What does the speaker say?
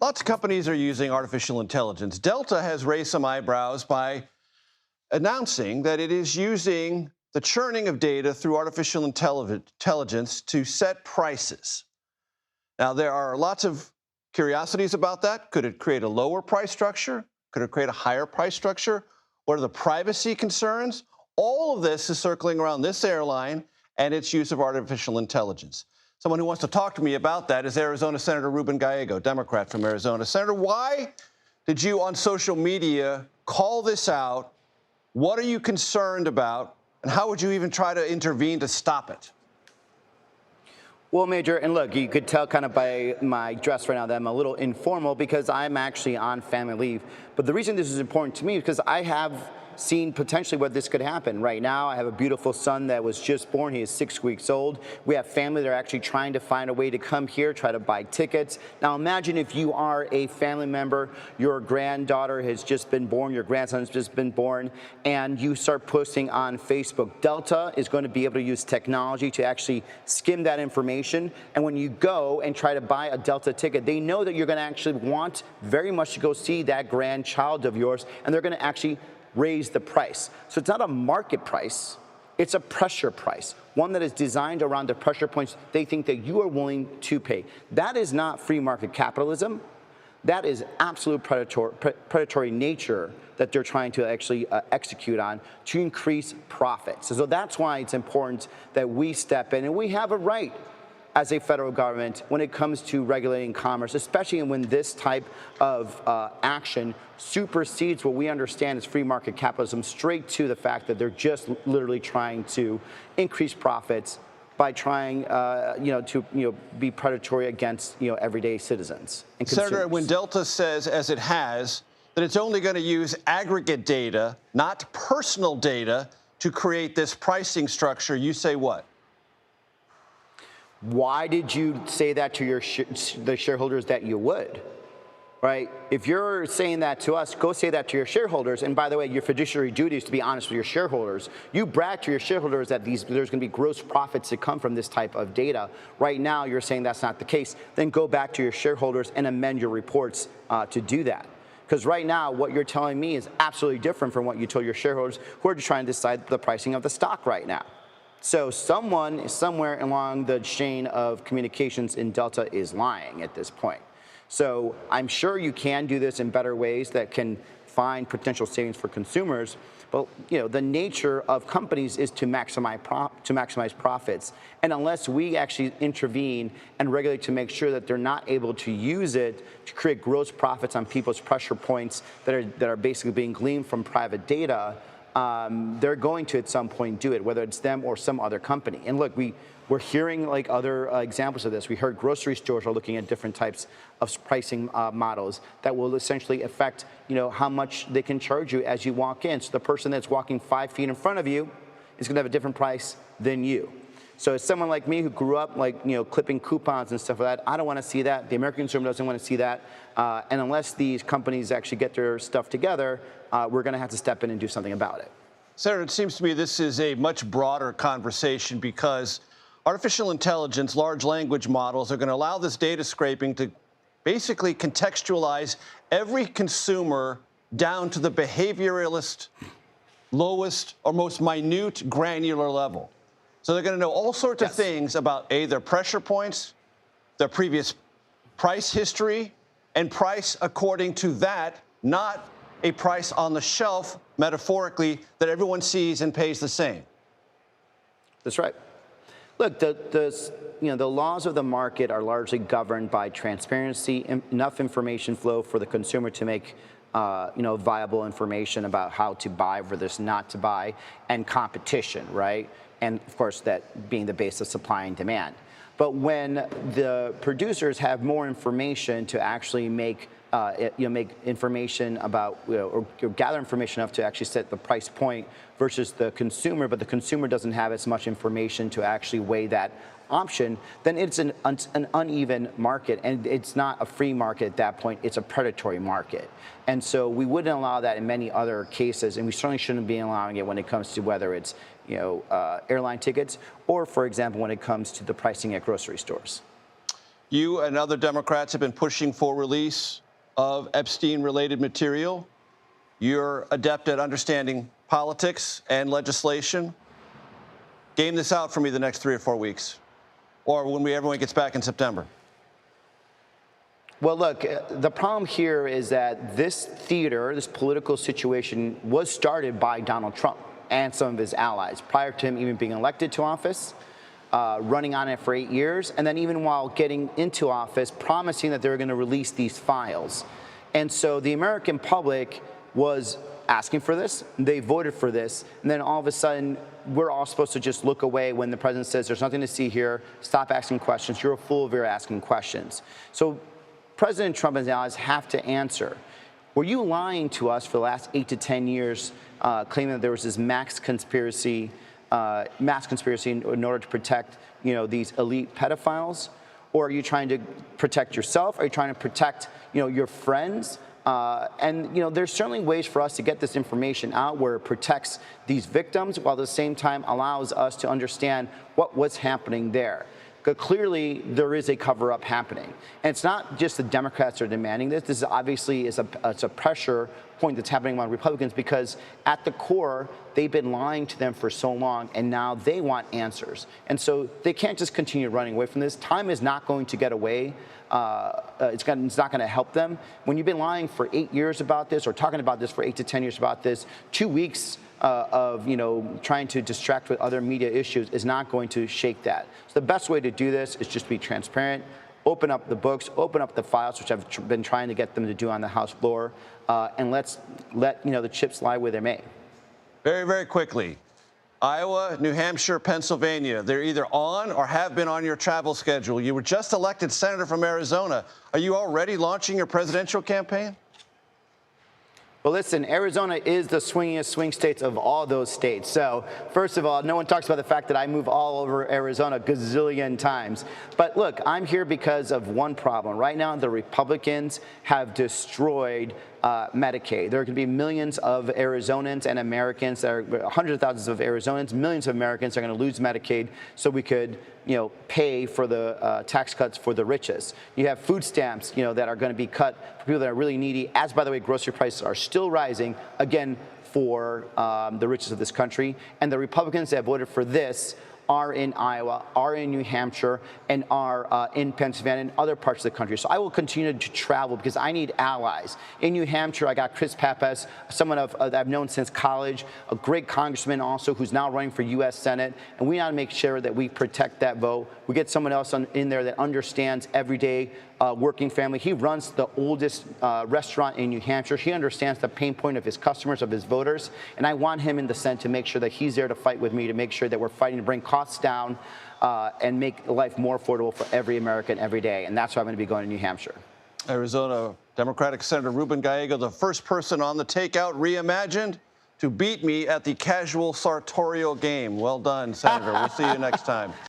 Lots of companies are using artificial intelligence. Delta has raised some eyebrows by announcing that it is using the churning of data through artificial intelligence to set prices. Now, there are lots of curiosities about that. Could it create a lower price structure? Could it create a higher price structure? What are the privacy concerns? All of this is circling around this airline and its use of artificial intelligence. Someone who wants to talk to me about that is Arizona Senator Ruben Gallego, Democrat from Arizona. Senator, why did you on social media call this out? What are you concerned about? And how would you even try to intervene to stop it? Well, Major, and look, you could tell kind of by my dress right now that I'm a little informal because I'm actually on family leave. But the reason this is important to me is because I have seen potentially what this could happen. Right now, I have a beautiful son that was just born. He is 6 weeks old. We have family that are actually trying to find a way to come here, try to buy tickets. Now, imagine if you are a family member, your granddaughter has just been born, your grandson has just been born, and you start posting on Facebook. Delta is going to be able to use technology to actually skim that information. And when you go and try to buy a Delta ticket, they know that you're going to actually want very much to go see that grandchild of yours, and they're going to actually raise the price. So it's not a market price, it's a pressure price, one that is designed around the pressure points they think that you are willing to pay. That is not free market capitalism. That is absolute predatory nature that they're trying to actually execute on to increase profits. So that's why it's important that we step in, and we have a right as a federal government when it comes to regulating commerce, especially when this type of action supersedes what we understand as free market capitalism, straight to the fact that they're just literally trying to increase profits by trying, to be predatory against everyday citizens and consumers. Senator, when Delta says, as it has, that it's only going to use aggregate data, not personal data, to create this pricing structure, you say what? Why did you say that to the shareholders that you would? Right? If you're saying that to us, go say that to your shareholders. And by the way, your fiduciary duty is to be honest with your shareholders. You brag to your shareholders that there's going to be gross profits that come from this type of data. Right now, you're saying that's not the case. Then go back to your shareholders and amend your reports to do that. Because right now, what you're telling me is absolutely different from what you told your shareholders who are trying to decide the pricing of the stock right now. So someone somewhere along the chain of communications in Delta is lying at this point. So I'm sure you can do this in better ways that can find potential savings for consumers. But the nature of companies is to maximize profits. And unless we actually intervene and regulate to make sure that they're not able to use it to create gross profits on people's pressure points that are basically being gleaned from private data, they're going to at some point do it, whether it's them or some other company. And look, we're hearing like other examples of this. We heard grocery stores are looking at different types of pricing models that will essentially affect, how much they can charge you as you walk in. So the person that's walking 5 feet in front of you is going to have a different price than you. So as someone like me who grew up clipping coupons and stuff like that, I don't want to see that. The American consumer doesn't want to see that. And unless these companies actually get their stuff together, we're going to have to step in and do something about it. Senator, it seems to me this is a much broader conversation because artificial intelligence, large language models are going to allow this data scraping to basically contextualize every consumer down to the behavioralist, lowest or most minute granular level. So they're going to know all sorts of things about their pressure points, their previous price history, and price according to that, not a price on the shelf, metaphorically, that everyone sees and pays the same. That's right. Look, the laws of the market are largely governed by transparency, enough information flow for the consumer to make viable information about how to buy versus not to buy, and competition, right? And of course, that being the base of supply and demand. But when the producers have more information to actually make information about, or gather information enough to actually set the price point versus the consumer, but the consumer doesn't have as much information to actually weigh that option, then it's an uneven market, and it's not a free market at that point. It's a predatory market. And so we wouldn't allow that in many other cases, and we certainly shouldn't be allowing it when it comes to whether it's airline tickets or, for example, when it comes to the pricing at grocery stores. You and other Democrats have been pushing for release of Epstein-related material. You're adept at understanding politics and legislation. Game this out for me the next 3 or 4 weeks, or when everyone gets back in September. Well, look, the problem here is that this theater, this political situation, was started by Donald Trump and some of his allies prior to him even being elected to office, running on it for 8 years, and then even while getting into office, promising that they were going to release these files. And so the American public was asking for this. They voted for this. And then all of a sudden, we're all supposed to just look away when the president says, there's nothing to see here. Stop asking questions. You're a fool if you're asking questions. So President Trump and his allies have to answer. Were you lying to us for the last 8 to 10 years, claiming that there was this mass conspiracy in order to protect, these elite pedophiles? Or are you trying to protect yourself? Are you trying to protect, your friends? And there's certainly ways for us to get this information out where it protects these victims while at the same time allows us to understand what was happening there. Because clearly there is a cover-up happening. And it's not just the Democrats are demanding this. This is obviously it's a pressure point that's happening among Republicans because at the core, they've been lying to them for so long, and now they want answers. And so they can't just continue running away from this. Time is not going to get away. It's not going to help them. When you've been lying for 8 years about this or talking about this for 8 to 10 years about this, 2 weeks of trying to distract with other media issues is not going to shake that. So the best way to do this is just be transparent, open up the books, open up the files, which I've been trying to get them to do on the House floor, and let the chips lie where they may. Very, very quickly. Iowa, New Hampshire, Pennsylvania, they're either on or have been on your travel schedule. You were just elected senator from Arizona. Are you already launching your presidential campaign? Well, listen, Arizona is the swingiest swing states of all those states. So, first of all, no one talks about the fact that I move all over Arizona a gazillion times. But look, I'm here because of one problem. Right now, the Republicans have destroyed Medicaid. There are going to be millions of Arizonans and Americans, there are hundreds of thousands of Arizonans, millions of Americans are going to lose Medicaid so we could, pay for the tax cuts for the richest. You have food stamps, that are going to be cut for people that are really needy, as, by the way, grocery prices are still rising, again, for the richest of this country. And the Republicans that voted for this are in Iowa, are in New Hampshire, and are in Pennsylvania and other parts of the country. So I will continue to travel because I need allies. In New Hampshire, I got Chris Pappas, someone that I've known since college, a great congressman also who's now running for U.S. Senate, and we want to make sure that we protect that vote. We get someone else in there that understands everyday working family. He runs the oldest restaurant in New Hampshire. He understands the pain point of his customers, of his voters, and I want him in the Senate to make sure that he's there to fight with me, to make sure that we're fighting to bring costs down and make life more affordable for every American every day, and that's why I'm going to be going to New Hampshire. Arizona Democratic Senator Ruben Gallego, the first person on the Takeout reimagined to beat me at the casual sartorial game. Well done, Senator. We'll see you next time.